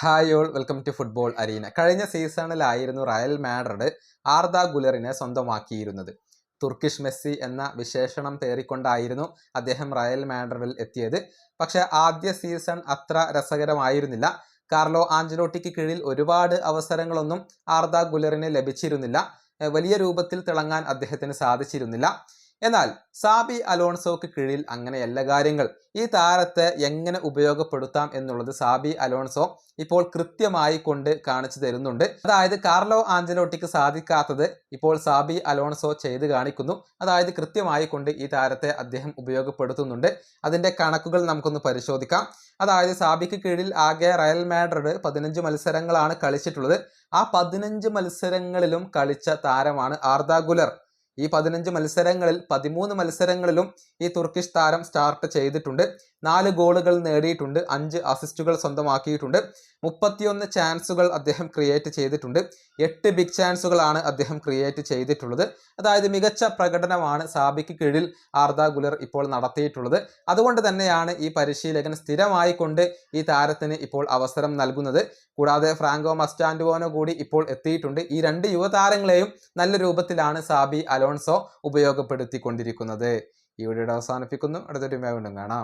Hi all, welcome to football arena. കഴിഞ്ഞ സീസണിലായിരുന്നു Real Madrid Arda ഗുലറിനെ സ്വന്തമാക്കിയിരുന്നത്. തുർക്കിഷ് മെസ്സി എന്ന വിശേഷണം പേറിക്കൊണ്ടായിരുന്നു അദ്ദേഹം റയൽ മാഡ്രിഡിൽ എത്തിയത്. പക്ഷേ ആദ്യ സീസൺ അത്ര രസകരമായിരുന്നില്ല. കാർലോ ആഞ്ചലോട്ടിക്ക് കീഴിൽ ഒരുപാട് അവസരങ്ങളൊന്നും ആർദ ഗുലറിന് ലഭിച്ചിരുന്നില്ല. വലിയ രൂപത്തിൽ തിളങ്ങാൻ അദ്ദേഹത്തിന് സാധിച്ചിരുന്നില്ല. എന്നാൽ സാബി അലോൺസോക്ക് കീഴിൽ അങ്ങനെയല്ല കാര്യങ്ങൾ. ഈ താരത്തെ എങ്ങനെ ഉപയോഗപ്പെടുത്താം എന്നുള്ളത് സാബി അലോൺസോ ഇപ്പോൾ കൃത്യമായി കൊണ്ട് കാണിച്ചു തരുന്നുണ്ട്. അതായത് കാർലോ ആഞ്ചലോട്ടിക്ക് സാധിക്കാത്തത് ഇപ്പോൾ സാബി അലോൺസോ ചെയ്ത് കാണിക്കുന്നു. അതായത് കൃത്യമായി കൊണ്ട് ഈ താരത്തെ അദ്ദേഹം ഉപയോഗപ്പെടുത്തുന്നുണ്ട്. അതിന്റെ കണക്കുകൾ നമുക്കൊന്ന് പരിശോധിക്കാം. അതായത് സാബിക്ക് കീഴിൽ ആകെ റയൽ മാഡ്രിഡ് 15 മത്സരങ്ങളാണ് കളിച്ചിട്ടുള്ളത്. ആ 15 മത്സരങ്ങളിലും കളിച്ച താരമാണ് ആർദ ഗുലർ. ഈ 15 മത്സരങ്ങളിൽ 13 മത്സരങ്ങളിലും ഈ തുർക്കിഷ് താരം സ്റ്റാർട്ട് ചെയ്തിട്ടുണ്ട്. 4 ഗോളുകൾ നേടിയിട്ടുണ്ട്, 5 അസിസ്റ്റുകൾ സ്വന്തമാക്കിയിട്ടുണ്ട്, 31 ചാൻസുകൾ അദ്ദേഹം ക്രിയേറ്റ് ചെയ്തിട്ടുണ്ട്, 8 ബിഗ് ചാൻസുകളാണ് അദ്ദേഹം ക്രിയേറ്റ് ചെയ്തിട്ടുള്ളത്. അതായത് മികച്ച പ്രകടനമാണ് സാബിക്ക് കീഴിൽ ആർദ ഗുലർ ഇപ്പോൾ നടത്തിയിട്ടുള്ളത്. അതുകൊണ്ട് തന്നെയാണ് ഈ പരിശീലകൻ സ്ഥിരമായി കൊണ്ട് ഈ താരത്തിന് ഇപ്പോൾ അവസരം നൽകുന്നത്. കൂടാതെ ഫ്രാങ്കോ മസ്റ്റാൻഡുവോനോ കൂടി ഇപ്പോൾ എത്തിയിട്ടുണ്ട്. ഈ 2 യുവതാരങ്ങളെയും നല്ല രൂപത്തിലാണ് സാബി അലോൺസോ ഉപയോഗപ്പെടുത്തിക്കൊണ്ടിരിക്കുന്നത്. ഈ വീഡിയോ അവസാനിപ്പിക്കുന്നു. അടുത്തൊരു വീണ്ടും കാണാം.